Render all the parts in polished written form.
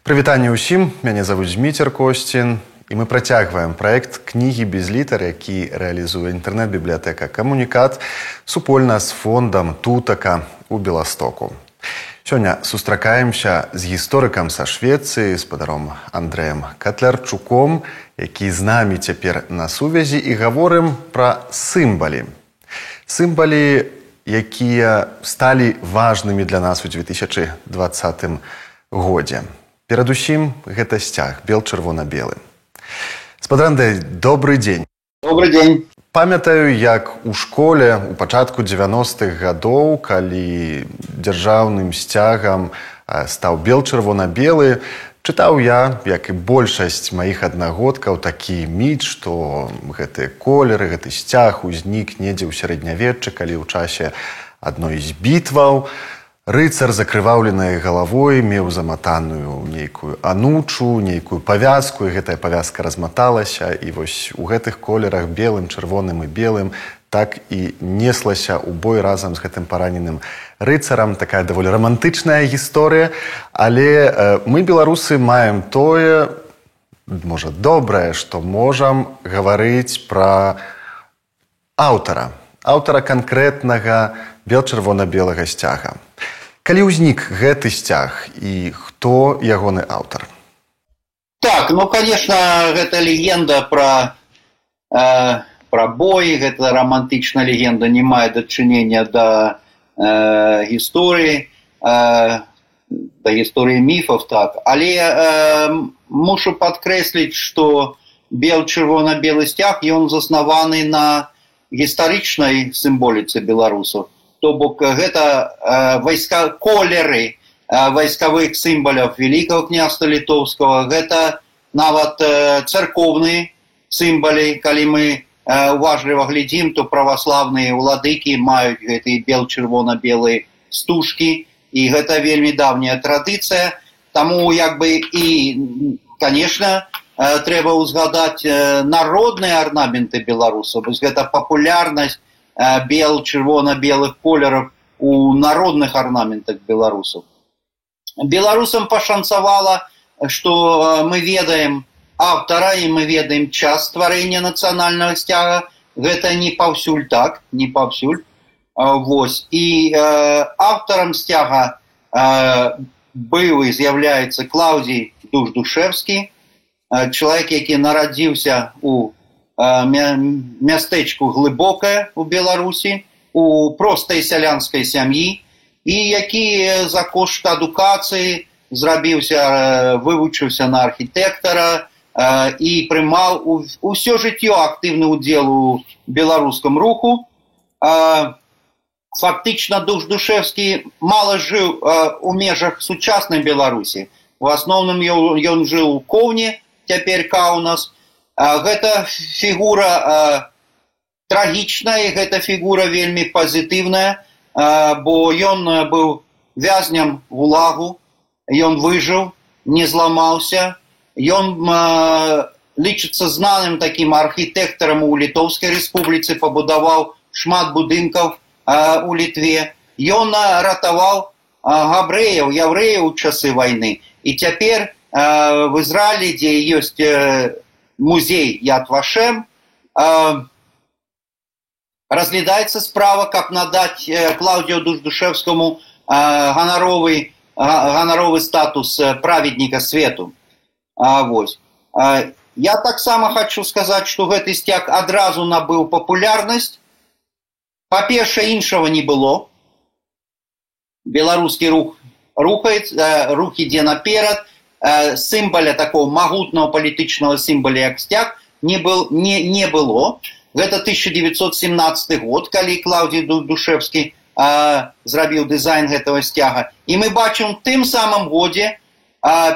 Прывітанне ўсім, мяне завуць Дміцер Косцін, і мы працягваем праект кнігі без літар, які рэалізуе інтэрнэт-бібліятэка «Камунікат» супольна з фондам «Тутака» у Беластоку. Сёння сустракаемся з гісторыкам са Швецыі, спадаром Андрэем Катлярчуком, які з намі цяпер на сувязі, і гаворым пра сімвалы. Сімвалы, якія сталі важнымі для нас у 2020 годзе. Перадусім, гэта сцяг бел-чырвона-белы. Спадар Андрэй, добры дзень. Добрый дзень. Памятаю, як у школе у пачатку 90-х гадоў, калі дзяржаўным сцягам стаў бел-чырвона-белы, чытаў я, як і большасць маіх аднагодкаў, такі міт, што гэтыя колеры, гэты сцяг узнік недзе ў сярэднявеччы, калі ў часе адной з бітваў рыцар з закрываўленай галавой меў заматаную нейкую анучу, нейкую павязку, і гэтая павязка разматалася, і вось у гэтых колерах белым, чырвоным і белым так і неслася ў бой разам з гэтым параненым рыцарам. Такая даволі рамантычная гісторыя, але мы, беларусы, маем тое, можа, добрае, што можам гаварыць пра аўтара канкрэтнага бел-чырвона-белага сцяга. Калі ўзнік гэты сцяг і хто ягоны аўтар? Так, конечно, гэта легенда пра бой, гэта рамантычная легенда, не мае дачынення да гісторыі, да гісторыі міфаў, так. Але мушу падкрэсліць, што бел-чырвона-белы сцяг, ён заснаваны на гістарычнай сімволіцы беларусаў. То бок гэта колеры вайскавых сімваляў Великага княства Літоўскага, гэта нават царкоўныя сімвалы. Калі мы уважліва глядзім, то праваслаўныя уладыкі маюць гэтыя бел-чырвона-белыя стужкі, і гэта вельмі давняя традыцыя. Таму і, конечно, трэба ўзгадаць народныя арнаменты беларусаў. Гэта папулярнасць бел-чырвона-белых колераў у народных арнаментах беларусаў. Беларусам пашанцавала, што мы ведаем аўтара і мы ведаем час стварэння нацыянальнага сцяга. Гэта не паўсюль так, не паўсюль. Вось. І аўтарам сцяга быў і з'яўляецца Клаўдзій Дуждушэвскі, чалавек, які нарадзіўся у мястэчку Глыбокае у Беларусі, у простай сялянскай сям'і, і які за кошт адукацыі вывучыўся на архітэктара і прымаў усё жыццё актыўны ўдзел у беларускім руху. Фактычна Дуждушэвскі мала жыў у межах сучаснай Беларусі. У асноўным ён жыў у Коўне, цяпер Каўнас. Гэта фігура трагічная, гэта фігура вельмі пазітыўная, бо ён быў вязням ГУЛАГу, ён выжыў, не зламаўся, ён лічыцца знаным такім архітэктарам у Літоўскай рэспубліцы, пабудаваў шмат будынкаў у Літве. Ён ратаваў габрэяў, яўрэяў у часы вайны. І цяпер в Ізраілі, дзе ёсць музей Яд Вашем, разглядаецца справа, каб надаць Клаўдзію Дуждушэвскаму ганаровы статус праведніка свету. Вось. Я таксама хочу сказаць, што гэты сцяг адразу набыў папулярнасць. Па-першае, іншага не было. Беларускі рух рухаецца, рух ідзе наперад. Сімваля такого магутнага палітычнага сімваля, як сцяг, не было. Гэта 1917 год, калі Клаўдзій Дуждушэвскі зрабіў дызайн гэтага сцяга. І мы бачым в тым самым годзе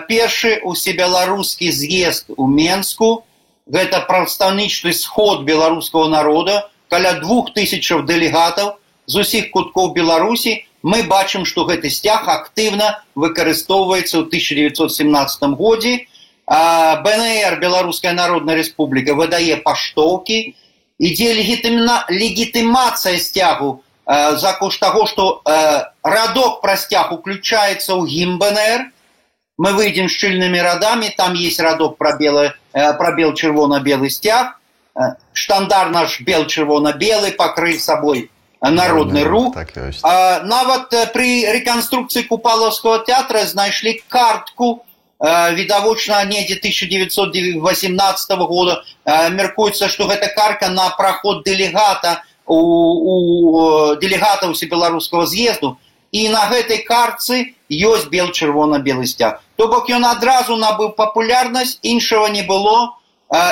першы усебеларускі з'езд у Менску. Гэта прадстаўнічны сход беларускага народа, каля 2000 дэлегатаў з усіх куткоў Беларусі. Мы бачым, што гэты сцяг актыўна выкарыстоўваецца ў 1917 годзе. БНР, Беларуская Народная Рэспубліка, выдае паштоўкі. Ідзе легітымацыя сцягу за кошт таго, што радок пра сцяг уключаецца ў гімн БНР. мы выйдем шчыльными радами, там есть радок про бел-чырвона-белый сцяг, штандар наш бел-чырвона-белый, покрыв собой народный рух. Так ёсць. Нават при реконструкции Купаловского театра знайшлі картку, відавочна, недзе 1918 года. Мяркуецца, што гэта картка на праход делегата у делегата Усебеларускага з'езду. І на гэтай картцы ёсць бел-чырвона-белы сцяг. То бок ён адразу набыў папулярнасць, іншага не было,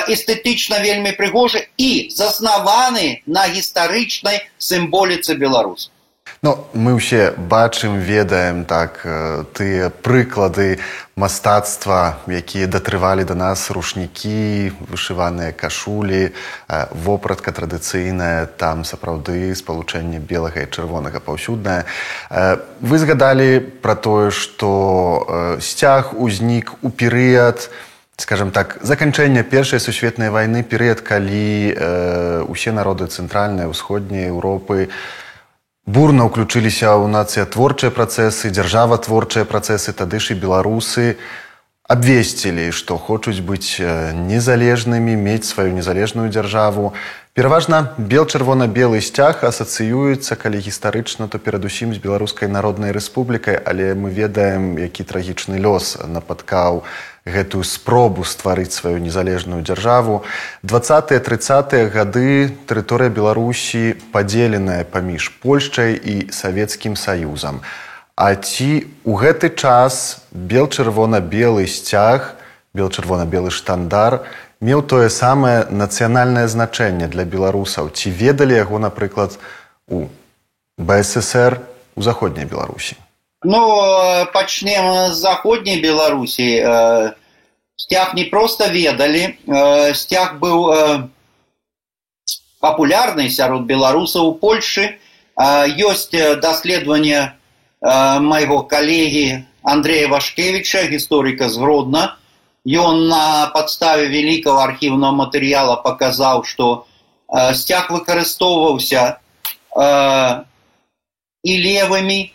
эстэтычна вельмі прыгожы і заснаваны на гістарычнай сімволіцы беларусаў. Ну, мы ўсе бачым, ведаем так тыя прыклады мастацтва, якія датрывалі да нас рушнікі, вышываныя кашулі, вопратка традыцыйная, там сапраўды спалучэнне белага і чырвонага паўсюднае. Вы згадалі пра тое, што сцяг узнік у перыяд, скажем так, заканчэння Першай сусветнай вайны, перыяд, калі усе народы цэнтральнай, усходняй Еўропы бурна ўключыліся ў нацыятворчыя працэсы, дзяржаватворчыя працэсы, тады ж і беларусы абвесцілі, што хочуць быць незалежнымі, мець сваю незалежную дзяржаву. Пераважна бел-чырвона-белы сцяг асацыюецца, калі гістарычна, то перадусім з Беларускай Народнай Рэспублікай, але мы ведаем, які трагічны лёс напаткаў гэтую спробу стварыць сваю незалежную дзяржаву. 20-30-е гады тэрыторыя Беларусі падзеленая паміж Польшчай і Савецкім Саюзам. А ці ў гэты час бел-чырвона-белы сцяг, бел-чырвона-белы штандар меў тое самае нацыянальнае значэнне для беларусаў? Ці ведалі яго, напрыклад, у БССР, у заходняй Беларусі? Ну, пачнем з заходняй Беларусі. Сцяг не проста ведалі, сцяг быў папулярны сярод беларусаў у Польшчы. Ёсць даследаванне майго калегі Андрэя Вашкевіча, гісторыка з Гродна. Ён на падставе вялікага архіўнага матэрыяла паказаў, што сцяг выкарыстоўваўся і левымі,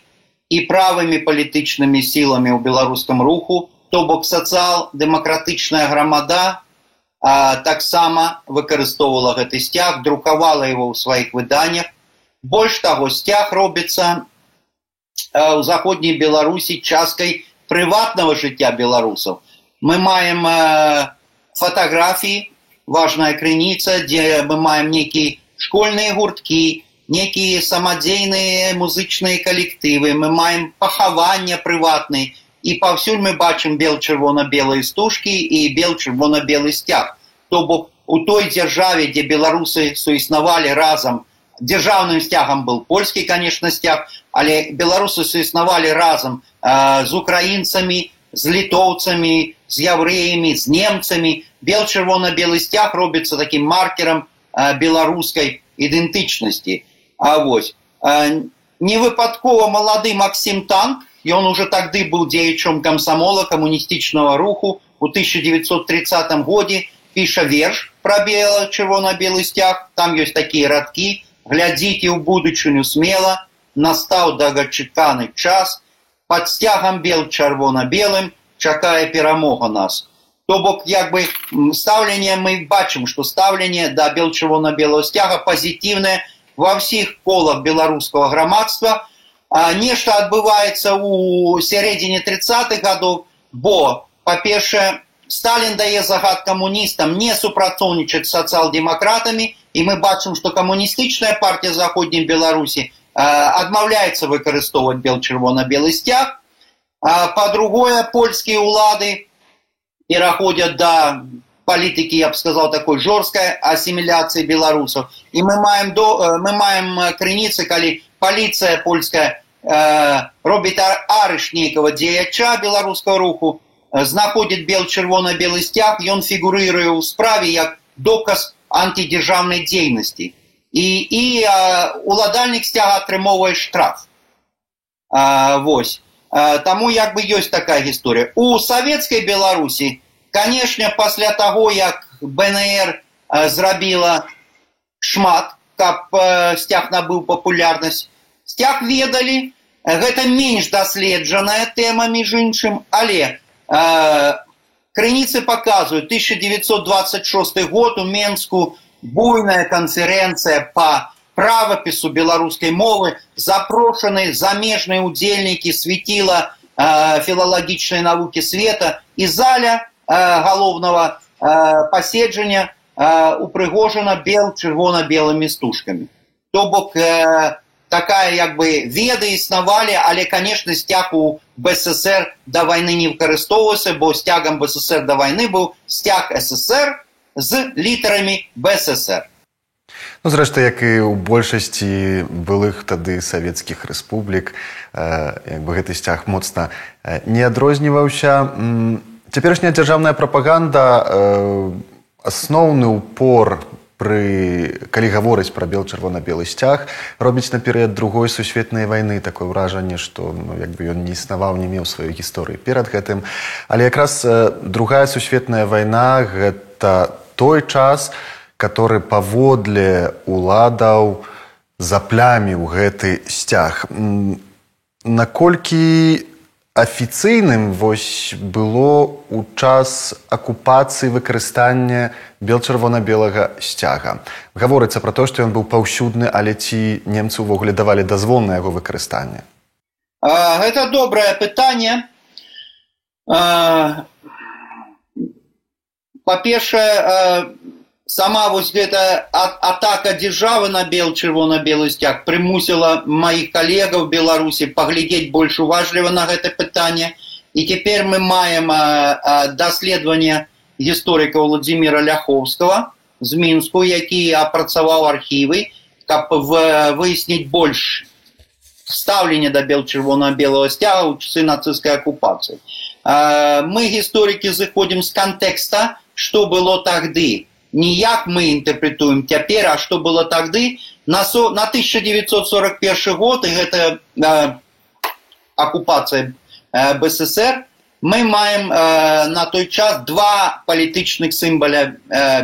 і правымі палітычнымі сіламі ў беларускам руху, то бок сацыял-дэмакратычная грамада таксама выкарыстоўвала гэты сцяг, друкавала его ў сваіх выданнях. Больш таго, сцяг робіцца ў заходняй Беларусі часткай прыватнага жыцця беларусаў. Мы маем фатаграфіі, важная крыніца, дзе мы маем нейкія школьныя гурткі, некія самадзейныя музычныя калектывы, мы маем пахавання прыватныя, і паўсюль мы бачым бел-чырвона-белыя стужкі і бел-чырвона-белы сцяг. То бок у той дзяржаве, дзе беларусы суіснавалі разам, дзяржаўным сцягам был польскі, конечно, сцяг, але беларусы суіснавалі разам з украінцамі, з літоўцамі, з яўрэямі, з немцамі. Бел-чырвона-белы сцяг робіцца такім маркерам беларускай ідэнтычнасці. Невыпадкова малады Максім Танк, ён уже тады быў дзеячом камсамола камуністычнага руху, у 1930 годзе піша верш пра бел-чырвона-белы сцяг. Там ёсць такія радкі: глядзіце ў будучыню смела, настаў дагачаканы час, пад сцягам бел-чырвона-белым чакае перамога нас. То бок, як бы, стаўленне, мы бачым, што стаўленне да бел-чырвона-белага сцяга пазітыўнае ва ўсіх колах беларускага грамадства. Нешта адбываецца ў сярэдзіне 30-х гадоў, бо, па-першае, Сталін дае загад камуністам не супрацоўнічаць з сацыял-дэмакратамі, і мы бачым, што камуністычная партія заходняй Беларусі адмаўляецца выкарыстоўваць бел-чырвона-белы сцяг. Па-другое, польскія ўлады пераходзяць да палітыкі, я б сказаў, такой жорсткай асіміляцыі беларусаў. І мы маем крыніцы, калі паліцыя польская робіць арышт нейкага дзеяча беларускага руху, знаходзіць бел-чырвона-белы сцяг, ён фігурыруе ў справе як доказ антидзяржаўнай дзейнасці. І уладальнік сцяга атрымоўвае штраф. Таму як бы ёсць такая гісторыя. У савецкай Беларусі, канешне, пасля таго, як БНР зрабіла шмат, каб сцяг набыў папулярнасць, сцяг ведалі. Гэта менш даследжаная тэма, між іншым, але Крыніцы показывают, 1926 год у Менску буйная конференция по правопису белорусской мовы, запрошены замежные удельники светила филологичной науки света, и заля головного поседжання упрыгожена чырвона-белыми стужками. То бок такая як бы веды існавалі, але, конечно, сцяг у БССР до войны не выкарыстоўваўся, бо сцягам БССР до войны был сцяг СССР з літарамі БССР. Ну, зрэшты, як і ў большасці былых тады савецкіх рэспублік, як бы гэты сцяг моцна не адрозніваўся. Цяперашняя дзяржаўная прапаганда асноўны упор калі гаворыць пра чырвона-белы сцяг, робіць на перыяд Другой сусветнай вайны. Такое ўражанне, што як бы ён не існаваў, не меў сваёй гісторыі перад гэтым. Але якраз Другая сусветная вайна – гэта той час, который паводле уладаў запляміў гэты сцяг. Наколькі афіцыйным было ў час акупацыі выкарыстання чырвона-белага сцяга? Гаворыцца пра то, што ён быў паўсюдны, але ці немцы ўвогуле давалі дазвол на яго выкарыстанне? Гэта добрае пытанне. Па-першае, сама вось гэта атака дзяржавы на чырвона-белы сцяг прымусіла маіх калегаў в Беларусі паглядзець больш уважліва на гэта пытанне. І цяпер мы маем даследаванне гісторыка Владзіміра Ляхоўскага з Мінску, які апрацаваў архівы, каб выясніць больш стаўленне да чырвона-белага сцяга ў часы нацысцкай акупацыі. Мы, гісторыкі, зыходзім з кантэкста, што было тагды. Не як мы інтэрпрэтуем цяпер, а што было тагды. На 1941 год, і гэта акупацыя БССР, мы маем на той час два палітычных сімваля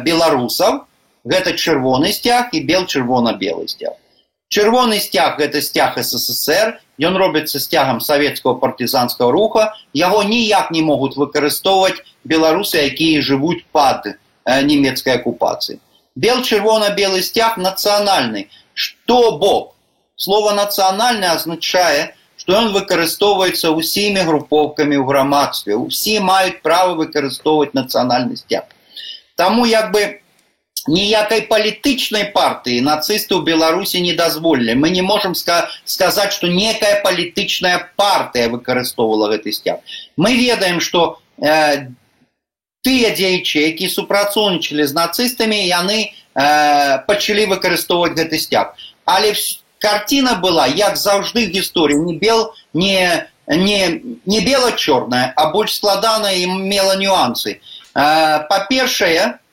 беларусаў. Гэта чырвоны сцяг і чырвона-белы сцяг. Чырвоны сцяг – гэта сцяг СССР, ён робіцца сцягам савецкага партызанскага руха, яго ніяк не могуць выкарыстоўваць беларусы, якія жывуць пад немецкай акупацыі. Чырвона-белы сцяг нацыянальны. Што бок? Слово «нацыянальны» азначае, што ён выкарыстоўваецца ўсімі групоўкамі ў грамадстве. Усе маюць права выкарыстоўваць нацыянальны сцяг. Таму як бы ніякай палітычнай партыі нацысты ў Беларусі не дазволілі. Мы не можам сказаць, што некая палітычная партыя выкарыстоўвала гэты сцяг. Мы ведаем, што тыя дзеячы, якія супрацоўнічалі з нацыстамі, яны пачалі выкарыстоўваць гэты сцяг. Але карціна была, як заўжды в гісторыі, не бела-чорная, а больш складаная і мела нюансы. Па-першае,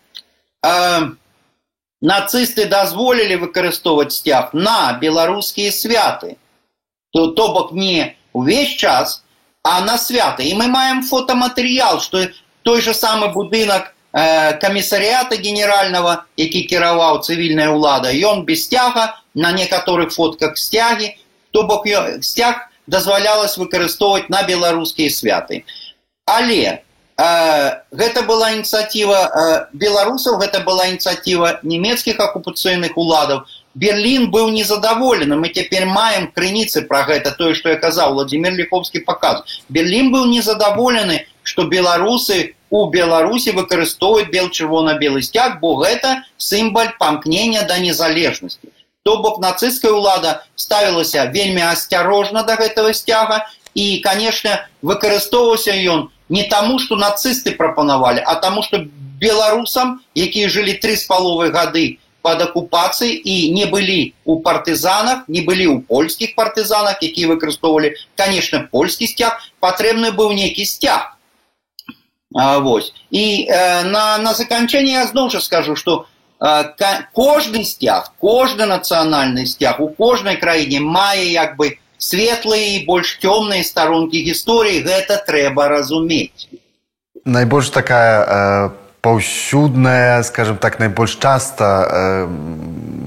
нацысты дазволілі выкарыстоўваць сцяг на беларускія святы. То бок не ўвесь час, а на святы. І мы маем фотаматэрыял, што той же самы будынак камісарыята генеральнага, які кіраваў цывільная ўлада, ён без сцяга, на некаторых фотках сцягі, то бок сцяг дазвалялось выкарыстоўваць на беларускія святы. Але гэта была ініцыятыва беларусаў, гэта была ініцыятыва нямецкіх акупацыйных уладаў. Берлін быў незадаволены. Мы цяпер маем крыніцы пра гэта, тое, што я казаў, Владзімір Ляхоўскі паказваў. Берлін быў незадаволены, што беларусы у Беларусі выкарыстоўваюць чырвона-белы сцяг, бо гэта сімвал памкнення да незалежнасці. То бок нацысцкая ўлада ставілася вельмі асцярожна да гэтага сцяга, і, канешне, выкарыстоўваўся ён не таму, што нацысты прапанавалі, а таму, што беларусам, якія жылі 3,5 гады пад акупацыяй і не былі ў партызанах, не былі ў польскіх партызанах, якія выкарыстоўвалі, канешне, польскі сцяг, патрэбны быў нейкі сцяг. І на заканчэнне я зноў жа скажу, што кожны сцяг, кожны нацыянальны сцяг у кожнай краіне мае як бы светлыя і больш цёмныя старонкі гісторыі, гэта трэба разумець. Найбольш такая паўсюдная, скажем так, найбольш часта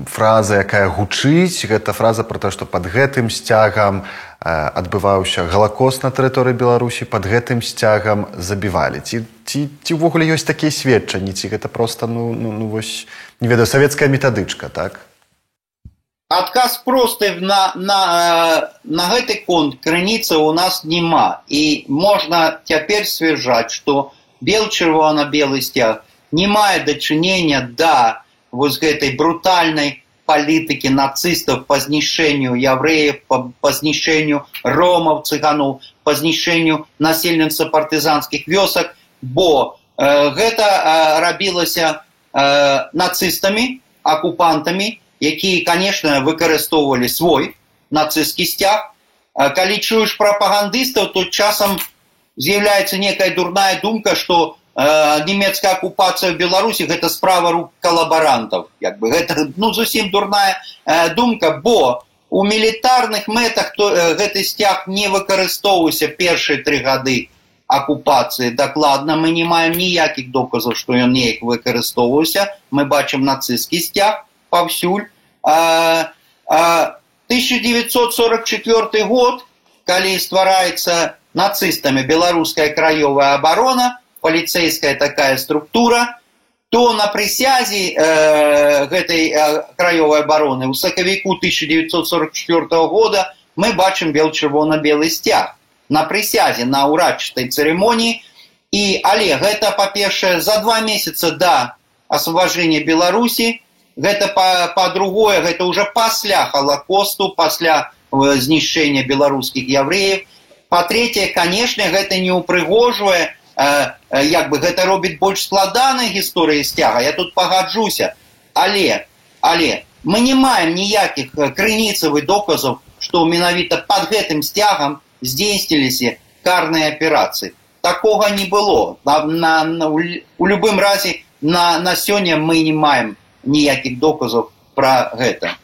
фраза, якая гучыць, гэта фраза про то, што пад гэтым сцягам адбываўся галакост на тэрыторыі Беларусі, пад гэтым сцягам забівалі. Ці ўвогуле ёсць такія сведчанні, ці гэта проста, вось, не ведаю, савецкая метадычка, так? Адказ просты на гэты конт крыніцы у нас няма. І можна цяпер сцвярджаць, што чырвона-белы сцяг не мае дачынення да вось гэтай брутальнай палітыкі нацыстаў па знішчэнню яўрэяў, па знішчэнню ромаў, цыганоў, па знішчэнню насельніцтва партызанскіх вёсак, бо гэта рабілася нацыстамі, акупантамі, якія, конечно, выкарыстоўвалі свой нацысцкі сцяг. Калі чуеш прапагандыстаў, то часам з'яўляецца некая дурная думка, што немецкая акупацыя ў Беларусі гэта справа рук калабарантаў. Гэта зусім дурная думка, бо у мілітарных мэтах гэты сцяг не выкарыстоўваўся першыя 3 гады акупацыі. Дакладна, мы не маем ніякіх доказаў, што ён неяк выкарыстоўваўся. Мы бачым нацысцкі сцяг паўсюль. 1944 год, калі ствараецца нацыстамі беларуская краёвая абарона, паліцэйская такая структура, то на прысязе гэтай краёвай абароны ў сакавіку 1944 года мы бачым чырвона-белы сцяг на прысязе, на ўрачыстай цырымоніі. Але гэта, па-першае, за 2 месяца да асвабаждэння Беларусі, гэта па-другое, гэта ўжо пасля Халакосту, пасля знішчэння беларускіх яўрэяў. Па-трэцяе, канешне, гэта не ўпрыгожвае, гэта робіць больш складанай гісторыі сцяга, я тут пагаджуся. Але мы не маем ніякіх крыніцавых доказаў, што менавіта пад гэтым сцягам здзейсніліся карныя аперацыі. Такога не было. У любым разе, на сёння мы не маем ніякіх доказаў пра гэта.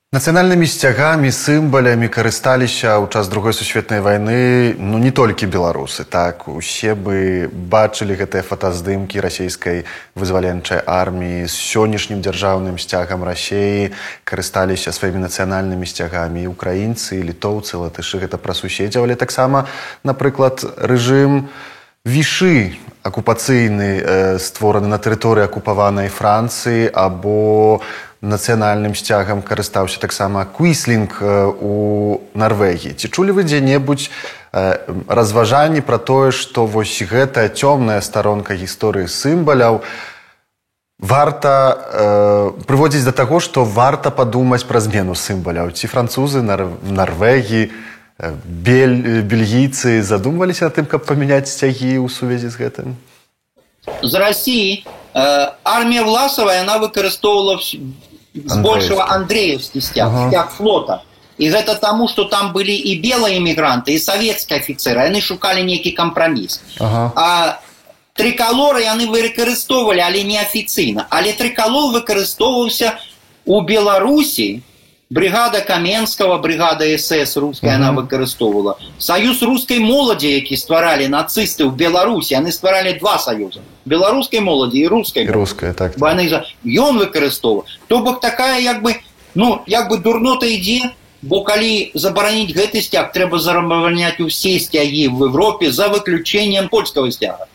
Нацыянальнымі сцягамі, сімвалямі карысталіся ў час Другой сусветнай вайны не толькі беларусы. Так, усе бы бачылі гэтыя фотаздымкі расійскай вызваленчай арміі з сённяшнім дзяржаўным сцягам Расіі, карысталіся сваімі нацыянальнымі сцягамі і украінцы, і літоўцы, латышы, гэта пра суседзяў, але таксама, напрыклад, рэжым Вішы акупацыйны, створаны на тэрыторыі акупаванай Францыі, або нацыянальным сцягам карыстаўся таксама Квіслінг у Нарвегіі. Ці чулі вы дзе-небудзь разважанні пра тое, што вось гэтая цёмная старонка гісторыі сімваляў варта прыводзіць да таго, што варта падумаць пра змену сімваляў? Ці французы, Нарвегіі, бельгійцы задумваліся над тым, каб памяняць сцягі ў сувязі з гэтым? З Расіі армія Власава, яна выкарыстоўвала збольшага андрэеўскі сцяг, сцяг флота. І гэта таму, што там былі і белыя эмігранты, і савецкія афіцэры. Яны шукалі нейкі кампраміс. А трыкалоры яны выкарыстоўвалі, але не афіцыйна. Але трыкалор выкарыстоўваўся у Беларусі. Бригада Каменского, бригада СС руская, она выкарыстоўвала. Саюз рускай моладзі, які стваралі нацысты ў Беларусі, яны стваралі 2 саюза. Беларускай моладзі і рускай. Руская, так. Ён выкарыстоўваў. То бок такая, дурнота ідзе, бо калі забараніць гэты сцяг, трэба забараняць усе сцягі в Европе за выключэннем польскага сцяга.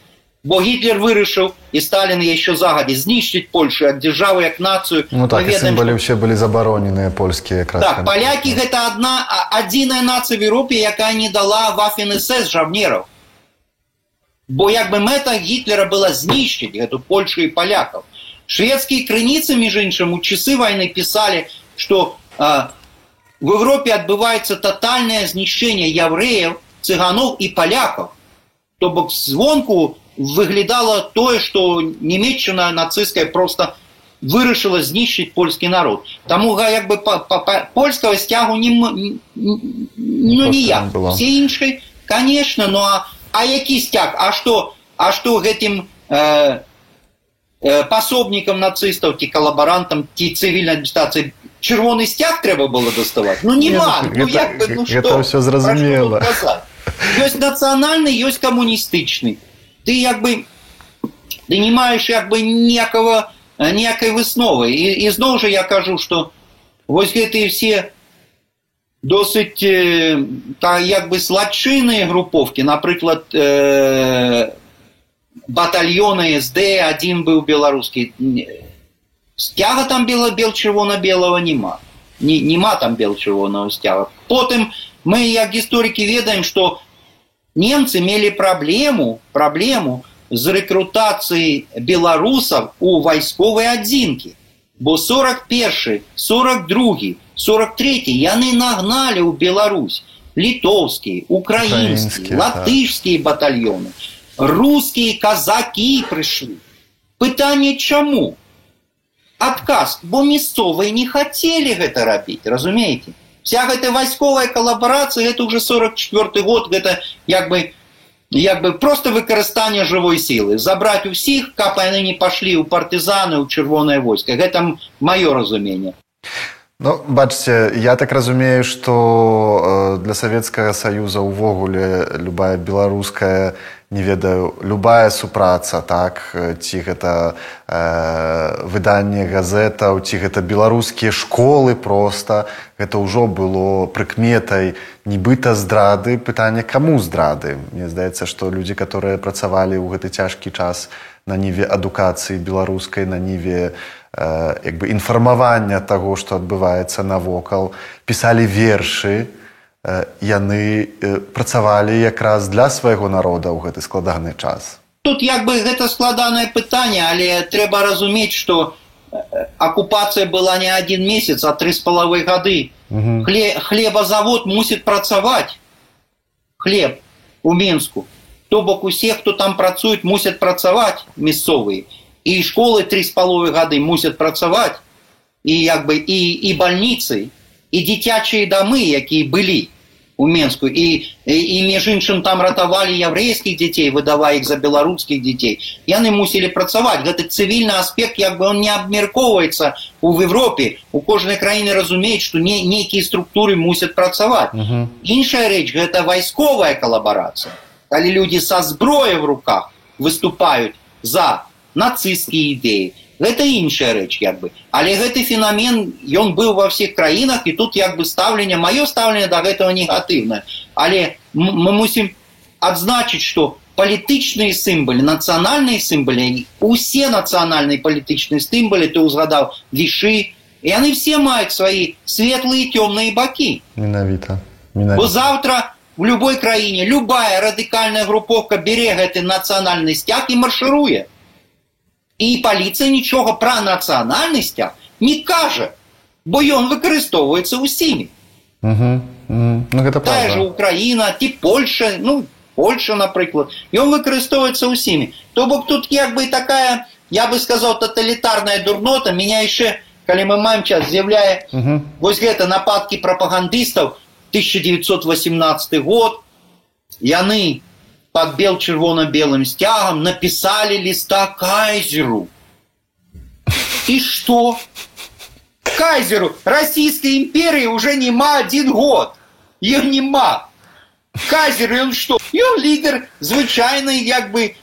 Бо Гітлер вырашыў, і Сталін яшчэ загадзя, знішчыць Польшу як дзяржаву, як нацыю. Так, і сімвалы ўсе былі забароненыя, польскія якраз. Так, палякі гэта адзіная нацыя в Европе, якая не дала Waffen-СС жаўнераў. Бо мэта Гітлера была знішчыць гэту Польшу і палякаў. Шведскія крыніцы, між іншым, у часы вайны пісалі, што в Европе адбываецца татальнае знішчэнне яўрэяў, цыганоў і палякаў. То бок звонку выглядала тое, што нямецчына нацысцкая проста вырашыла знішчыць польскі народ. Таму польскага сцягу ніяк. Все іншыя, конечно, а які сцяг? А што гэтым пасобнікам нацыстаў, ці калабарантам, ці цывільнай адміністрацыі чырвоны сцяг трэба было даставаць? Нема. Гэта ўсё зразумела. Ёсць нацыянальны, ёсць камуністычны. Ты не маеш ніякага ніякай высновы. І зноў жа я кажу, што вось гэтыя все досыць як бы злачынныя групоўкі, напрыклад, батальёны СД, адзін быў беларускі, сцяга там бел-чырвона-белого нема. Нема там бел-чырвонага сцяга. Потым мы, як гісторыкі, ведаем, што немцы мелі праблему з рэкрутацыяй беларусаў у вайсковыя адзінкі. Бо 41-й, 42-й, 43-й яны нагналі ў Беларусь літоўскія, украінскія, латышскія батальёны. Рускія казакі прыйшлі. Пытанне чаму? Адказ, бо мясцовыя не хацелі гэта рабіць, разумееце? Вся гэта вайсковая калабарацыя, гэта ўжо 44-й год, гэта як бы просто выкарыстанне жывой сілы. Забраць усіх, каб яны не пашлі ў партызаны, ў чырвонае войска. Гэта маё разуменне. Ну, бачце, я так разумею, што для Савецкага Саюза ўвогуле любая беларуская, не ведаю, любая супраца, так, ці гэта выданне газетаў, ці гэта беларускія школы проста, гэта ўжо было прыкметай нібыта здрады. Пытанне, каму здрады? Мне здаецца, што людзі, которые працавалі ў гэты цяжкі час на ніве адукацыі беларускай, на ніве як бы інфармавання таго, што адбываецца навокал, пісалі вершы, яны працавалі якраз для свайго народа ў гэты складаны час. Тут як бы гэта складанае пытанне, але трэба разумець, што акупацыя была не 1 месяц, а 3,5 гады. Хлебазавод мусіць працаваць. Хлеб у Мінску. То бок усе, хто там працуюць, мусяць працаваць мясцовыя. І школы 3,5 гады мусяць працаваць, і як бы і бальніцы, і дзіцячыя дамы, якія былі у Менску, і між іншым там ратавалі яўрэйскіх дзяцей, выдавая іх за беларускіх дзяцей. Яны мусілі працаваць. Гэты цывільны аспект, як бы, он не абмяркоўваецца ў Европе. У кожнай краіны разумеюць, што нейкія структуры мусяць працаваць. Іншая рэч, гэта вайсковая калабарацыя. Калі людзі са зброяй в руках выступаюць за нацысцкія ідэі. Гэта іншая рэч, як бы. Але гэты феномен, ён быў ва ўсіх краінах, і тут як бы стаўленне, маё стаўленне да гэтага негатыўнае. Але мы мусім адзначыць, што палітычныя сімвалы, нацыянальныя сімвалы, усе нацыянальныя палітычныя сімвалы, ты ўзгадаў вішы, яны все маюць свае светлыя і цёмныя бакі. Менавіта. Бо заўтра в любой краіне любая радыкальная групоўка бере гэты нацыянальны сцяг і маршыруе. І паліцыя нічога пра нацыянальны сцяг не кажа, бо ён выкарыстоўваецца ўсімі. Тая ж Украіна, ці Польша, Польша, напрыклад, ён выкарыстоўваецца ўсімі. То бок тут як бы такая, я бы сказаў, тоталітарная дурнота. Меня яшчэ, калі мы маем час, з'яўляе вось гэта нападкі прапагандыстаў 1918 год. Яны под бел-чырвона-белым сцягам написали листа кайзеру. И что? Кайзеру Российской империи уже нема 1 год. Ее нема. Кайзер, он что? Он лидер звычайной, як бы,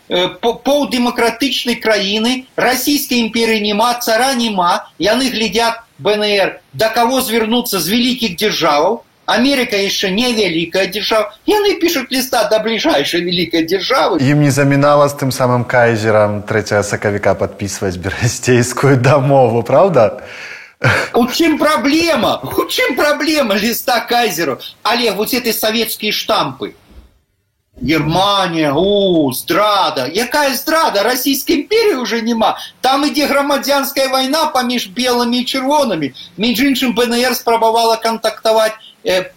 полудемократичной краины. Российской империи нема, цара нема. Яны глядят БНР, до кого звернуться з великих державов. Америка еще не великая держава. И они пишут листа до ближайшей великой державы. Им не заминало с тем самым кайзером 3 сакавіка подписывать Берестейскую домову, правда? У чым проблема? У чым проблема листа кайзеру? Але вот эти советские штампы. Германия, здрада. Якая здрада? Российской империи уже нема. Там ідзе грамадзянская война паміж белыми и чырвонымі. Між іншым БНР спрабавала контактовать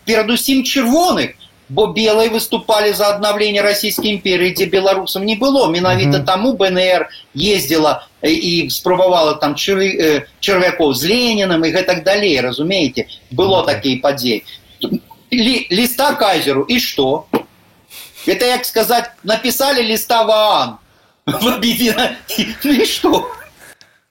перадусім чырвоных, бо белые выступали за обновление Российской империи, где белорусов не было. Менавіта тому БНР ездила и спрабавала там чырвякоў з Лениным и так далее, разумеете? Было такие падзеі. Листа кайзеру, и что? Это, як сказать, написали листа в ОАН. Ну и что?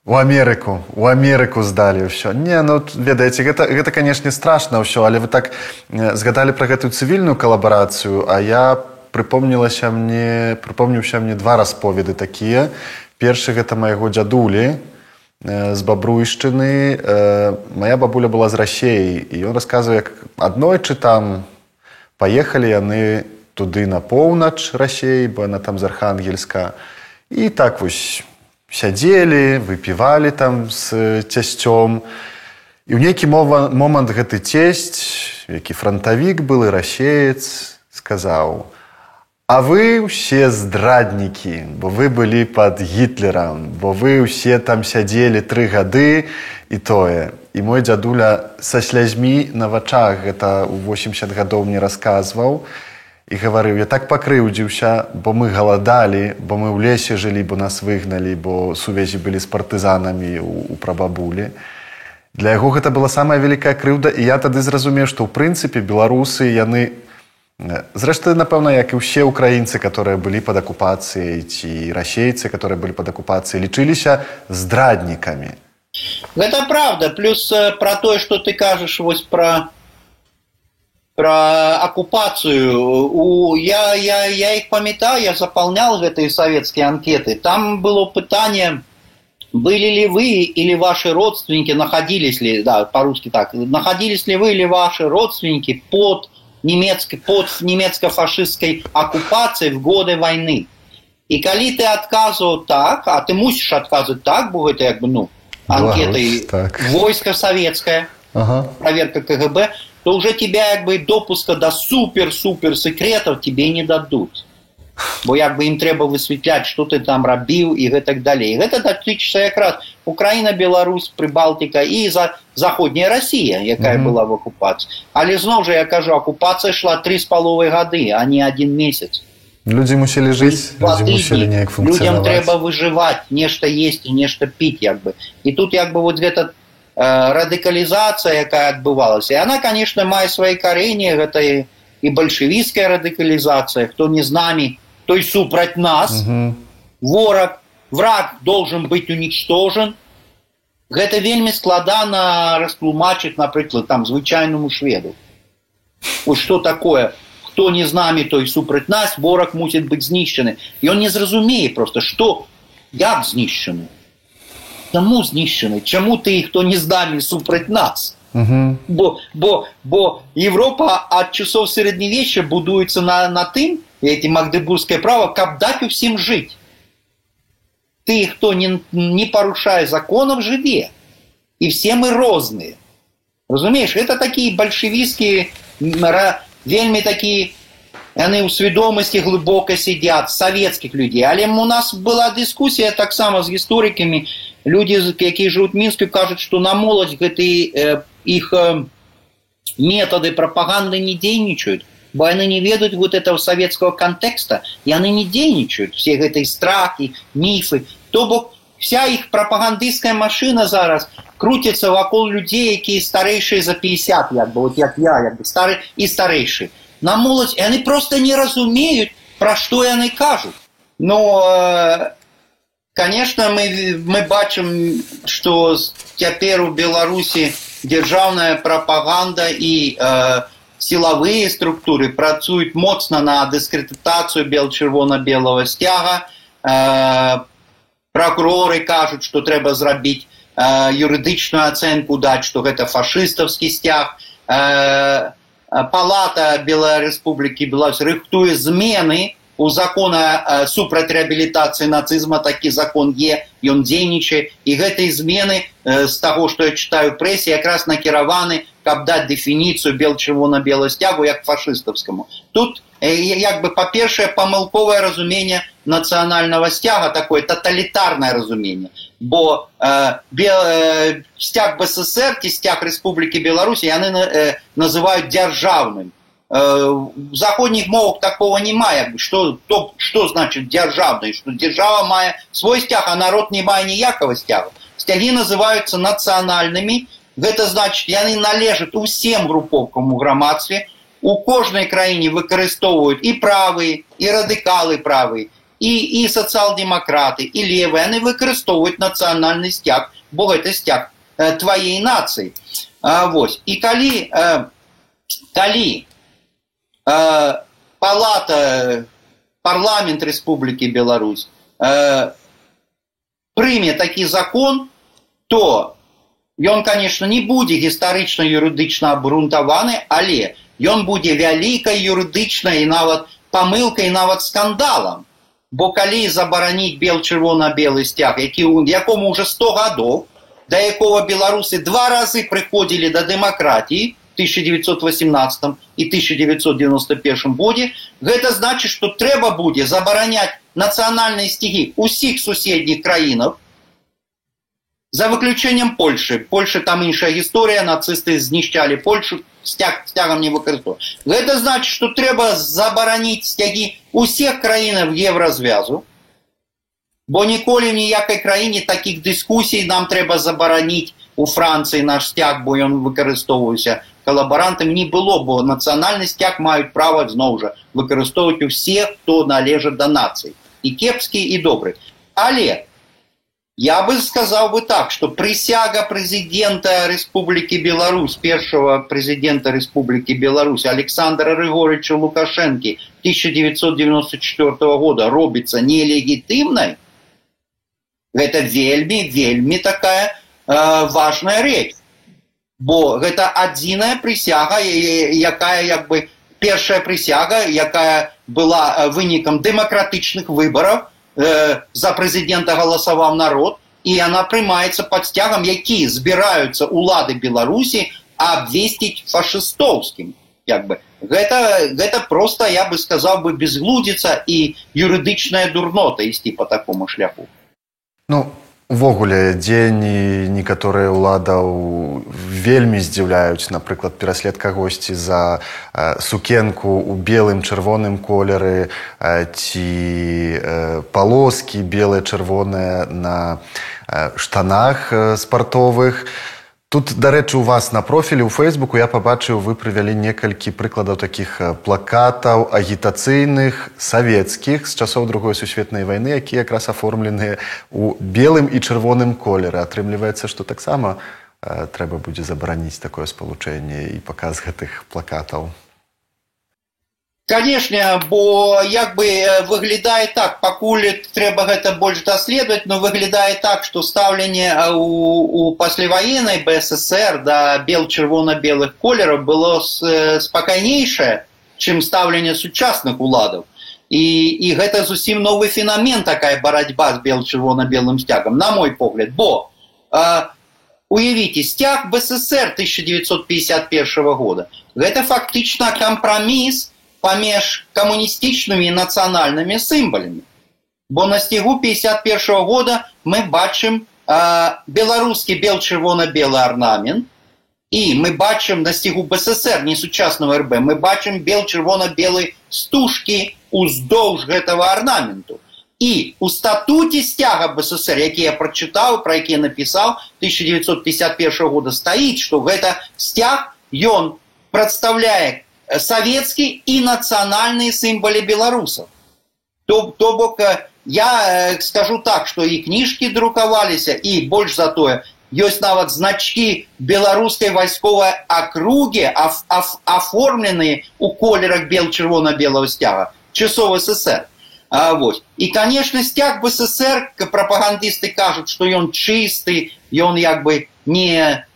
У Амерыку здалі ўсё. Не, ведаеце, гэта, канешне, страшна ўсё, але вы так згадалі пра гэтую цывільную калабарацыю, а я прыпомніўся мне 2 расповеды такія. Першы гэта майго дзядулі, з Бабруйшчыны. Моя бабуля была з Расеі, і ён расказвае, як аднойчы там паехалі яны туды на поўнач Расеі, бо яна там з Архангельска. І так вось сядзелі, выпівалі там з цясцём. І ў нейкі момант гэты цесць, які франтавік был і расеец, сказаў: «А вы ўсе здраднікі, бо вы былі пад Гітлерам, бо вы ўсе там сядзелі 3 гады і тое». І мой дзядуля са слязьмі на вачах гэта ў 80 гадоў мне расказваў і гаварыў: «Я так пакрыўдзіўся, бо мы галадалі, бо мы ў лесе жылі, бо нас выгналі, бо сувязі былі з партызанамі у прабабулі». Для яго гэта была самая вялікая крыўда, і я тады зразумеў, што ў прынцыпе беларусы, яны, зрэшты, напэўна, як і ўсе украінцы, которые былі пад акупацыяй, ці расейцы, которые былі пад акупацыяй, лічыліся здраднікамі. Это правда. Плюс про то, что ты кажешь вот про оккупацию. Я их памятаю, я заполнял эти советские анкеты. Там было питание, были ли вы или ваши родственники, находились ли, да, по-русски так, находились ли вы или ваши родственники под немецко-фашистской оккупацией в годы войны. И коли ты отказывал так, а ты мусишь отказывать так, бо это как бы, ну, анкетой войско советское, проверка КГБ, то уже тебя как бы допуска до супер-супер секретов тебе не дадут. Бо як бы им треба высветляць, што ты там рабіў і гэтак далей. Гэта датычыцца якраз Украіна, Беларусь, Прыбалтыка і заходняя Расія, якая была в акупацыі. Але зноў жа я кажу, акупацыя шла 3,5 гады, а не 1 месяц. Людзі мусілі жыць, людзі мусілі неяк функцыянаваць. Людзям трэба выжываць, нешта есці, нешта піць, як бы. І тут як бы вот гэта радыкалізацыя, якая адбывалася, яна, конечно, мае свае карені, гэта і бальшавіцкая радыкалізацыя, хто не з намі, той супраць нас, враг должен быть уничтожен. Гэта вельмі складана растлумачыць, напрыклад, там, звычайному шведу. Вот что такое, хто не з намі, той супраць нас, вораг мусіць быць знішчаны. І он не зразумее просто, што, як знішчаны, чаму знішчаны, чаму ты, хто не з намі, супраць нас. Бо Европа от часов средневечья будуется на тым, эти магдебургское право, каб дать всем жить. Ты, кто не порушая законов, живе. И все мы разные. Разумеешь, это такие большевистские, вельми такие, они у свідомості глибоко сидят, советских людей. Але у нас была дискуссия так само с историками. Люди, які живут в Минске, кажут, что на молодь их методы пропаганды не дейничают, бо они не ведают вот этого советского контекста, и они не дейничают, все эти страхи, мифы. То бок вся их пропагандистская машина зараз крутится вокруг людей, які старейшие за 50, як бы, вот як я, як бы, старый и старейший. На молодь, и они просто не разумеют, про что они кажут. Но, конечно, мы бачим, что теперь у Беларуси державная пропаганда и силовые структуры працують моцно на дискредитацию червоно-белого стяга. Прокуроры кажут, что треба зробити юридичную оценку, дать, что это фашистовский стяг. Палата Республики Беларусь рыхтуе змены у закона супраць реабилитации нацизма, такі закон є, ён дзейнічае, і гэтыя змены з таго, што я читаю в прессе, якраз накіраваны, каб даць дэфініцыю чырвона-белага сцягу як фашыстаўскаму. Тут як бы, па-першае, памылковае разуменне нацыянальнага сцяга, такое тоталітарнае разуменне, бо сцяг БССР ці сцяг Республики Беларусь яны называюць дзяржаўным. В заходних мовах такого немає. Что значит державный? Что держава має свой стяг, а народ не має ніякого стягу. Стяги называются национальными. Это значит, яны належат усім груповкам у грамадстве. У кожнай краіне выкарыстоўваюць і правые, і радыкалы правые, і социал-демократы, і левые. Яны выкарыстоўваюць нацыянальны стяг, бо гэта стяг твоей нации. Вот. И калі Палата, парламент Республики Беларусь прыме такі закон, то ён, конечно, не будзе гістарычна-юрыдычна абгрунтаваны, але ён будзе вялікай юрыдычнай нават памылкай, нават скандалам. Бо калі забараніць чырвона-белы сцяг, якому уже 100 гадоў, да якого беларусы 2 разы прыходзілі да дэмакратіі, 1918 і 1991 годзе, гэта значыць, што трэба будзе забараняць нацыянальныя сцягі ўсіх суседніх краінаў, за выключэннем Польшы. Польша там іншая гісторыя, нацысты знішчалі Польшу, сцягам не выкарыстоўваюць. Гэта значыць, што трэба забараніць сцягі ўсіх краінаў Еўразвязу, бо ніколі в ніякай краіне такіх дыскусій нам трэба забараніць у Францыі наш сцяг, бо ён выкарыстоўваўся калабарантамі, не было, бо нацыянальны сцяг маюць права зноў жа выкарыстоўваць усе, хто належыць да нацыі. І кепскі, і добры. Але я бы сказал бы так, что присяга президента Республики Беларусь, первого президента Республики Беларусь Александра Григорьевича Лукашенко 1994 года робится нелегитимной, это вельми такая важная речь. Бо это адзіная присяга, якая як бы першая присяга, якая была вынікам дэмакратычных выборов, за президента голосовал народ, и она приймається под стягом, які збираються улады Беларусі обвестить фашистовским. Гэта просто, я бы сказал, безглудица и юридичная дурнота ісці по такому шляху. Ну, увогуле, дзеянні некаторыя ўладаў вельмі здзіўляюць, напрыклад, пераслед кагосьці за сукенку ў белым чырвоным колеры ці палоскі белыя чырвоныя на штанах спартовых. Тут, дарэчы, у вас на профілі ў Фэйсбуку я пабачыў, вы прывялі некалькі прыкладаў такіх плакатаў агітацыйных, савецкіх з часоў Другой сусветнай вайны, якія якраз аформленыя ў белым і чырвоным колеры. Атрымліваецца, што таксама трэба будзе забараніць такое спалучэнне і паказ гэтых плакатаў. Конечно, бо як бы выглядае так, пакуль трэба гэта больш даследаваць, но выглядае так, што стаўленне у пасляваеннай БССР да чырвона-белых колераў было спакайнейшае, чым стаўленне сучасных уладаў. І гэта зусім новы феномен, такая барацьба з чырвона-белым сцягам, на мой погляд. Бо, уявіце, сцяг БССР 1951 года, гэта фактычна кампраміс паміж камуністычнымі і нацыянальнымі сімваламі. Бо на сцягу 1951 года мы бачым беларускі чырвона-белы арнамент, і мы бачым на сцягу БССР, не сучасного РБ, мы бачым чырвона-белы стужкі уздоўж гэтага арнаменту. І у статуце сцяга БССР, які я прачытаў, пра які я напісаў 1951 года, стаіць, што гэта сцяг, ён прадстаўляе советские и национальные символы белорусов. То бок, я скажу так, что и книжки друковались, и больше за то, есть нават значки белорусской войсковой округи, оформленные у колерах чырвона-белого стяга, часов СССР. И, конечно, стяг БССР, пропагандисты кажут, что он чистый, и он как бы не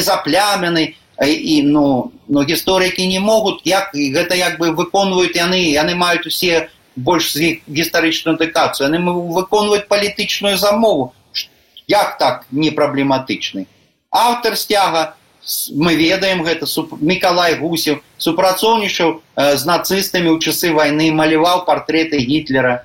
заплямленный. Но гісторыкі не могуць, гэта як бы выконваюць яны маюць усе больш гістарычную адукацыю, яны выконваюць палітычную замову. Як так не праблематычны? Аўтар сцяга, мы ведаем гэта, Мікалай Гусев, супрацоўнічаў з нацыстамі ў часы вайны, маляваў партрэты Гітлера.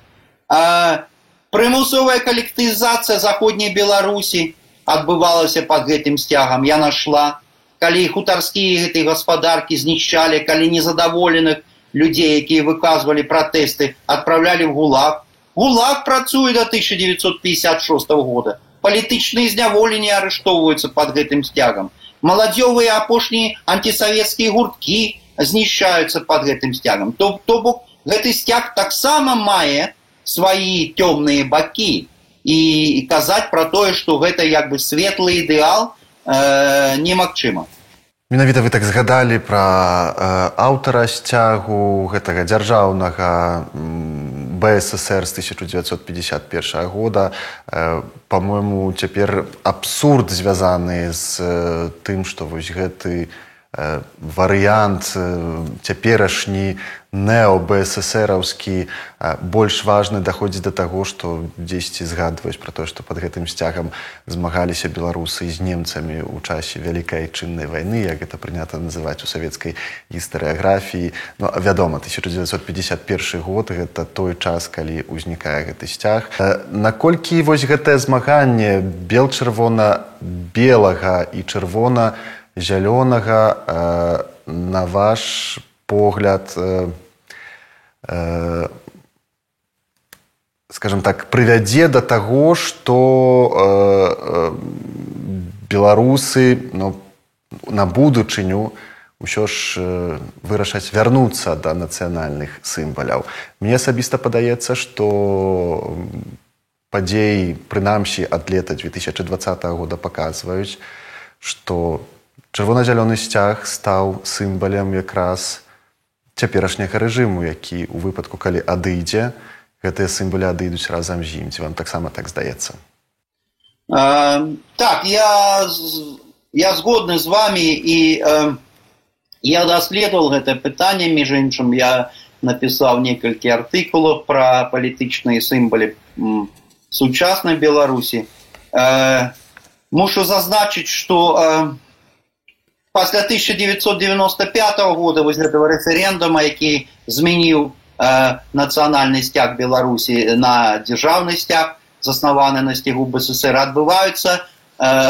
Прымусовая калектывізацыя заходняй Беларусі адбывалася пад гэтым сцягам, я нашла. Калі хутарскія гэтай гаспадаркі знішчалі, калі незадаволеных людзей, якія выказвалі пратэсты, адпраўлялі ў ГУЛАГ. ГУЛАГ працуе до 1956 года. Палітычныя зняволенні арыштоўваюцца пад гэтым сцягам. Маладзёвыя апошнія антисавецкія гурткі знішчаюцца пад гэтым сцягам. То бок, гэты сцяг таксама мае свае цёмныя бакі. І казаць пра тое, што гэта як бы светлы ідэал, немагчыма. Менавіта вы так згадалі пра аўтара сцягу гэтага дзяржаўнага БССР з 1951 года. Па-мойму, цяпер абсурд звязаны з тым, што вось гэты варыянт цяперашні нео-БССРаўскі больш важны даходзіць да таго, што дзесьці згадваюць пра тое, што пад гэтым сцягам змагаліся беларусы з немцамі ў часе Вялікай Адчыннай вайны, як гэта прынята называць у савецкай гістарыяграфіі. Ну, вядома, 1951 год – гэта той час, калі ўзнікае гэты сцяг. Наколькі вось гэтае змаганне бел-чырвона-белага і чырвона-зялёнага, на ваш погляд, скажем так, прывядзе да таго, што беларусы на будучыню ўсё ж вырашаць вярнуцца да нацыянальных сімваляў. Мне асабіста падаецца, што падзеі, прынамсі, ад лета 2020 года паказваюць, што чырвона-зялёны сцяг стаў сімвалем якраз цяперашняга рэжыму, які ў выпадку, калі адыдзе, гэтыя сімвалы адыдуць разам з ім. Ці вам таксама так здаецца? Так, я згодны з вами, і я даследаваў гэта пытанне. Між іншым, я напісаў некалькі артыкулаў пра палітычныя сімвалы сучаснай Беларусі. Мушу зазначыць, што пасля 1995 года, вось гэтага рэферэндума, які змяніў нацыянальны сцяг Беларусі на дзяржаўны сцяг, заснаваны на сцягу БССР, адбываюцца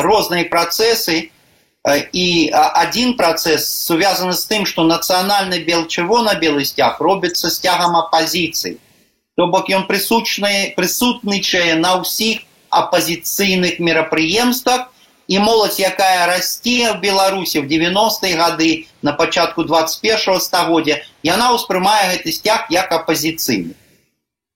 розныя працэсы, і адзін працэс сувязаны з тым, што нацыянальны бел-чырвона-белы сцяг робіцца сцягам апазіцыі. То бок ён прысутнічае на ўсіх апазіцыйных мерапрыемствах, і моладзь, якая расце в Беларусі в 90-е гады, на пачатку 21-го стагоддзя, яна ўспрымае гэты сцяг як апазіцыйны.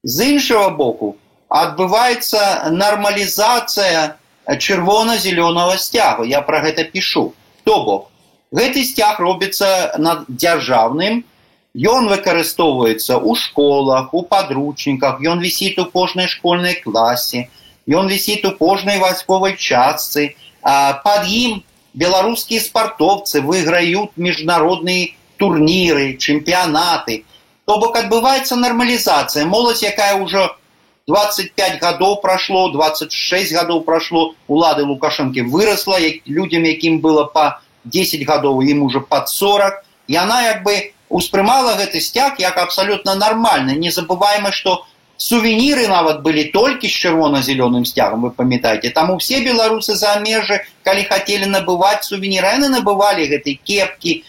З іншага боку, адбываецца нармалізацыя чырвона-зялёнага сцягу. Я пра гэта пішу. То бок, гэты сцяг робіцца дзяржаўным, ён выкарыстоўваецца ў школах, у падручніках, ён вісіць у кожнай школьнай класе, ён вісіць у кожнай вайсковай частцы. Пад ім беларускія спартовцы выйграюць міжнародныя турніры, чэмпіянаты. То бок адбываецца нармалізацыя. Моладзь, якая ўжо 25 гадоў прашло, 26 гадоў прашло, улады Лукашэнкі вырасла, людзям, якім было па 10 гадоў, ім уже пад 40, яна як бы успрымала гэты сцяг як абсалютна нармальны. Не забываем, што сувеніры нават былі толькі з чырвона-зялёным сцягам, вы памятаеце. Таму все беларусы за межы, калі хацелі набываць сувеніры, яны набывалі гэтыя кепкі,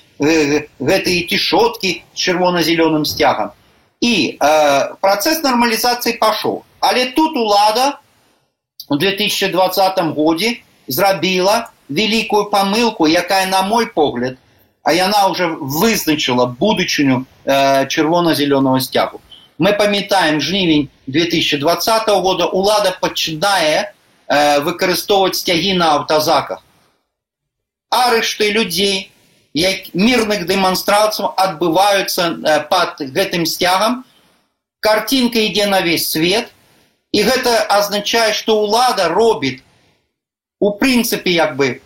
гэтыя кішоткі з чырвона-зялёным сцягам. І працэс нармалізацыі пашоў. Але тут улада у 2020 годзе зрабіла вялікую памылку, якая, на мой погляд, а яна ўжо вызначыла будучыню чырвона-зялёнага сцягу. Мы памятаем жнівень 2020 года, улада пачынае выкарыстоўваць сцягі на аўтазаках. Арышты людзей, мірных дэманстрацыяў адбываюцца пад гэтым сцягам. Карцінка ідзе на весь свет, і гэта азначае, што улада робіць у прынцыпе як бы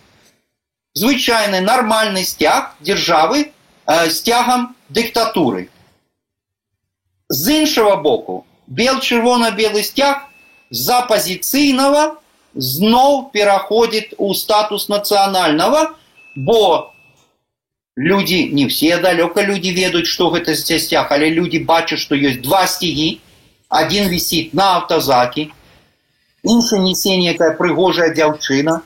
звычайны нармальны сцяг дзяржавы сцягам дыктатуры. З іншага боку, бел-чырвона-белы сцяг з апазіцыйнага зноў пераходзіць у статус нацыянальнага, бо людзі, не все далёка людзі ведаюць, што гэта за сцяг, але людзі бачаць, што ёсць два сцягі, адзін вісіць на аўтазакі, іншы нясе некая прыгожая дзяўчына,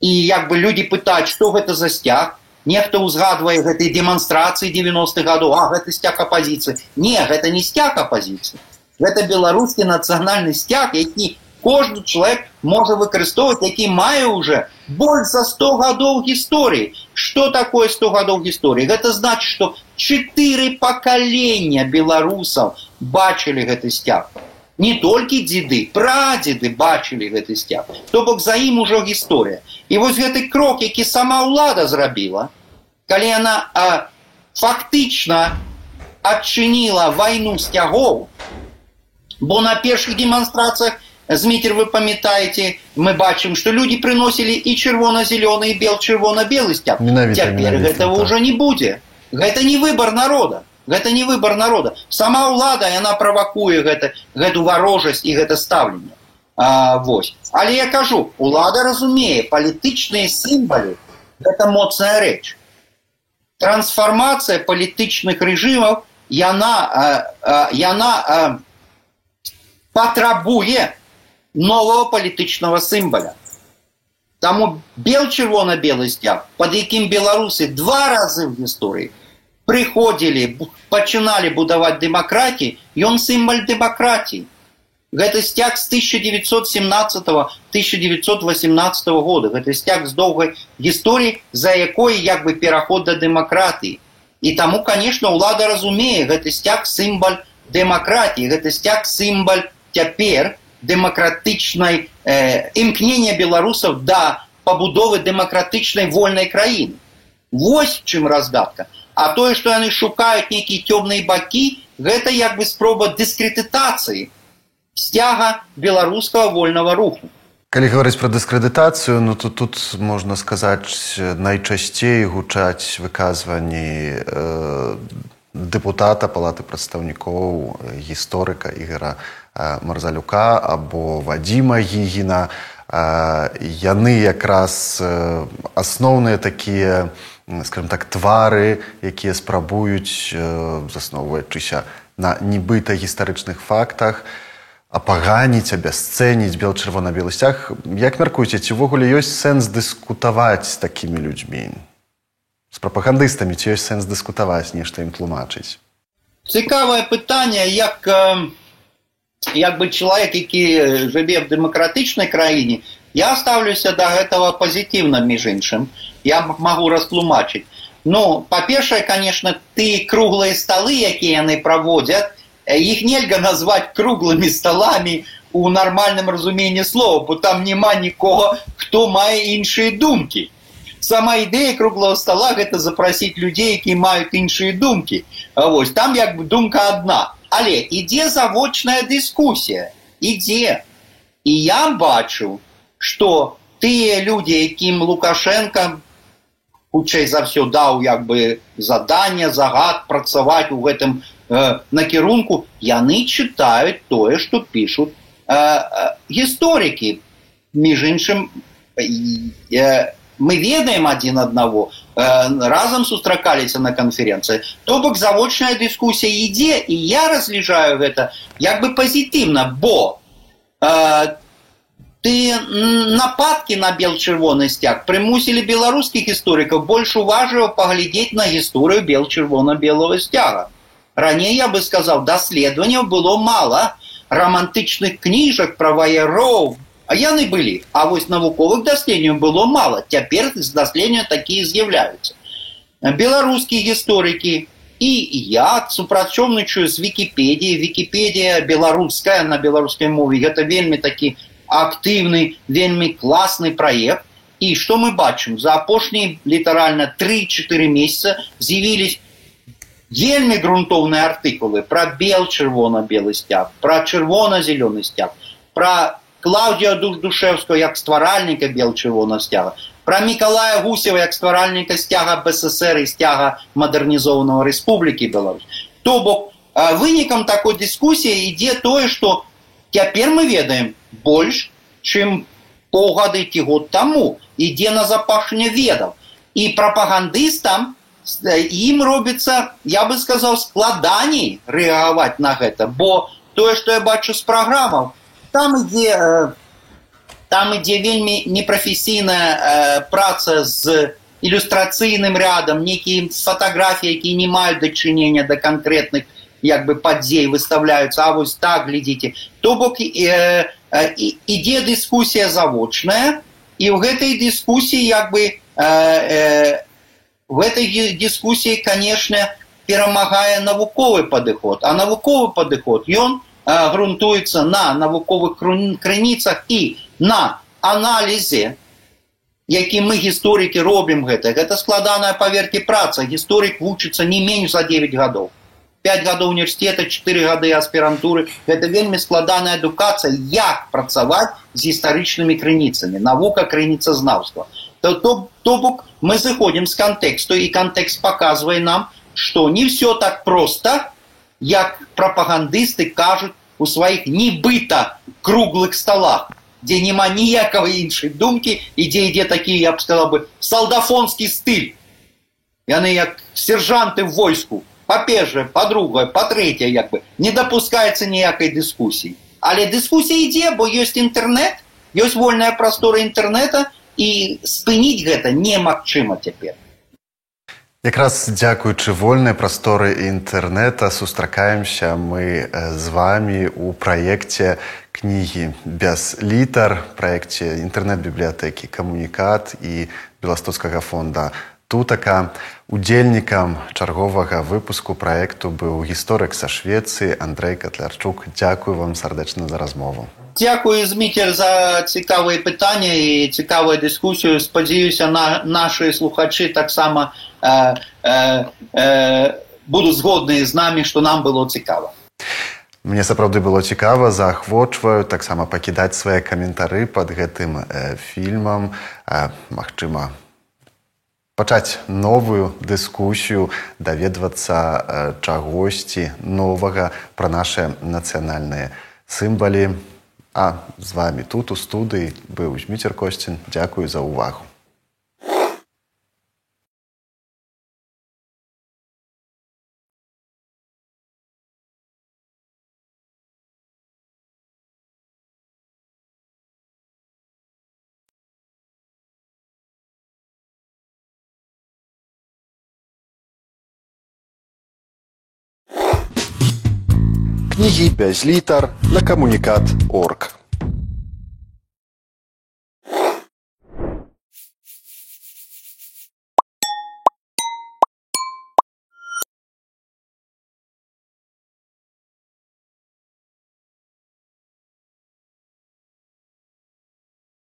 і як бы людзі пытаюць, што гэта за сцяг. Нехта ўзгадвае гэтай дэманстрацыі 90-х гадоў, гэта сцяг апазіцыі. Не, гэта не сцяг апазіцыі. Гэта беларускі нацыянальны сцяг, які кожны чалавек можа выкарыстоўваць, які мае ўжо больш за 100 гадоў гісторыі. Што такое 100 гадоў гісторыі? Гэта значыць, што 4 пакалення беларусаў бачылі гэты сцяг. Не толькі дзеды, прадзеды бачылі гэты сцяг. То бок за ім ужо гісторыя. І вось гэты крок, які сама ўлада зрабіла, калі яна фактычна адчыніла вайну сцягоў, бо на першых дэманстрацыях, Зміцер, вы памятаеце, мы бачым, што людзі прыносілі і чырвона-зялёны, і чырвона-белы сцяг. Цяпер гэтага ўжо не будзе. Гэта не выбар народа. Гэта не выбар народа. Сама ўлада, яна правакуе гэту варожасць і гэта стаўленне. Вось. Але я кажу, улада разумее, палітычныя сімвалы – гэта моцная рэч. Трансфармацыя палітычных рэжымаў, яна патрабуе нового палітычнага сімваля. Таму чырвона-белы сцяг, пад якім беларусы 2 разы в гісторыі прыходзілі, пачыналі будаваць дэмакратію, ён сімвал дэмакратіі. Гэта сцяг з 1917-1918 года. Гэта сцяг з доўгай гісторыі, за якой як бы пераход да дэмакратыі. І таму, конечно, ўлада разумее, гэты сцяг сімвал дэмакратіі, гэты сцяг сімвал цяпер дэмакратычнай імкнення беларусаў да пабудовы дэмакратычнай вольнай краіны. Вось чым разгадка. А тое, што яны шукаюць нейкія цёмныя бакі, гэта як бы спроба дыскрэдытацыі сцяга беларускага вольнага руху. Калі гаварыць пра дыскрэдытацыю, ну то тут можна сказаць, найчасцей гучаць выказванні дэпутата Палаты прадстаўнікоў, гісторыка Ігора Марзалюка або Вадзіма Гігіна. Яны якраз асноўныя такія, скажем так, твары, якія спрабуюць, засноўваючыся на нібыта гістарычных фактах, апаганіць, абясцэніць чырвона-белы сцяг. Як мяркуеце, ці ўвогуле ёсць сэнс дыскутаваць з такімі людзьмі? З прапагандыстамі ці ёсць сэнс дыскутаваць, нешта ім тлумачыць? Цікавае пытанне, як бы чалавек, які жыве в дэмакратычнай краіне, я ставлюся да гэтага пазітыўна, між іншым. Я магу растлумачыць. Ну, па-першае, конечно, тыя круглыя сталы, якія яны праводзяць, іх нельга назваць круглымі сталамі у нармальным разуменні слова, бо там няма нікога, хто мае іншыя думкі. Сама ідэя круглого стола – гэта запрасіць людзей, якія маюць іншыя думкі. Вось, там як бы думка адна. Але ідзе завочная дыскусія. Ідзе. І я бачу, што тыя людзі, якім Лукашенко хутчэй за ўсё даў як бы заданне, загад працаваць у гэтым накірунку, яны чытаюць тое, што пішуць гісторыкі. Між іншым, мы ведаем адзін аднаго, разам сустракаліся на канферэнцыі. То бок завочная дыскусія ідзе, і я разлічаю гэта як бы пазітыўна, бо нападкі на бел-чырвоны сцяг прымусілі беларускіх гісторыкаў больш уважліва паглядзець на гісторыю бел-чырвона-белага сцяга. Раней, я бы сказаў, даследаванняў было мала, романтычных кніжак пра ваяроў, а яны былі. А вось навуковых даследаванняў было мала. Цяпер даследаванні такія з'яўляюцца. Беларускія гісторыкі і я супрацоўнічаю з Вікіпедіяй. Вікіпедія беларуская на беларускай мове. Гэта вельмі такі актыўны, вельмі класны праект. І што мы бачым? За апошнія літаральна 3-4 месяца з'явілись вельмі грунтоўныя артыкулы пра бел-чырвона-белы сцяг, пра чырвона-зялёны сцяг, пра Клаўдзія Душэўскага як стваральніка бел-чырвонага сцяга, пра Мікалая Гусева як стваральніка сцяга БССР і сцяга мадэрнізованага Рэспублікі Беларусь. То бок, вынікам такой дыскусіі ідзе тое, што цяпер мы ведаем больш, чым паўгады ці год таму. Ідзе назапашэнне ведаў. І прапагандыстам ім робіцца, я бы сказаў, складаней рэагаваць на гэта, бо тое, што я бачу з праграмаў, там ідзе вельмі непрафесійная праца з ілюстрацыйным рядам, нейкія фатаграфіі, якія не маюць дачынення да канкрэтных як бы падзей выставляюцца, а вось так глядзіце. То бок ідзе дыскусія завочная, і ў гэтай дыскусіі як бы в этой дискуссии, конечно, перамагае навуковы падыход. А навуковы падыход, ён грунтуецца на навуковых крыніцах і на аналізе які мы, гісторыкі, робім гэта. Гэта складаная, паверьце, праца. Гісторык вучыцца не менш за 9 гадоў. 5 гадоў універсітэта, 4 гады аспірантуры. Гэта вельмі складаная адукацыя, як працаваць з гістарычнымі крыніцамі. Навука крыніцазнаўства. То бок мы зыходзім з кантэксту, і кантэкст паказвае нам, што не ўсё так проста, як прапагандысты кажуць у сваіх нібыта круглых сталах, дзе няма ніякага іншай думкі, і дзе ідзе такі, я б сказал бы, салдафонскі стыль. Яны як сержанты в войску. Па-першае, па-другое, па-трэцяе, як бы, не дапускаецца ніякай дыскусіі. Але дыскусія ідзе, бо ёсць інтэрнэт, ёсць вольная прастора інтэрнэта, і спыніць гэта немагчыма цяпер. Якраз дзякуючы вольнай прасторы інтэрнэта сустракаемся мы з вамі ў праекце кнігі без літар, праекце інтэрнэт-бібліятэкі «Камунікат» і Беластоцкага фонда «Тутака». Удзельнікам чарговага выпуску праекту быў гісторык са Швецыі Андрэй Катлярчук. Дзякую вам сардэчна за размову. Дзякую, Зміцер, за цікавыя пытанні і цікавую дыскусію. Спадзяюся, нашы слухачы таксама будуць згодныя з намі, што нам было цікава. Мне сапраўды было цікава, заахвочваю таксама пакідаць свае каментары пад гэтым фільмам. Магчыма, пачаць новую дыскусію, даведвацца чагосьці новага пра нашы нацыянальныя сімвалы. А з вамі тут у студыі быў Зміцер Косцін. Дзякую за ўвагу. Кнігі без літар на камунікат.орг.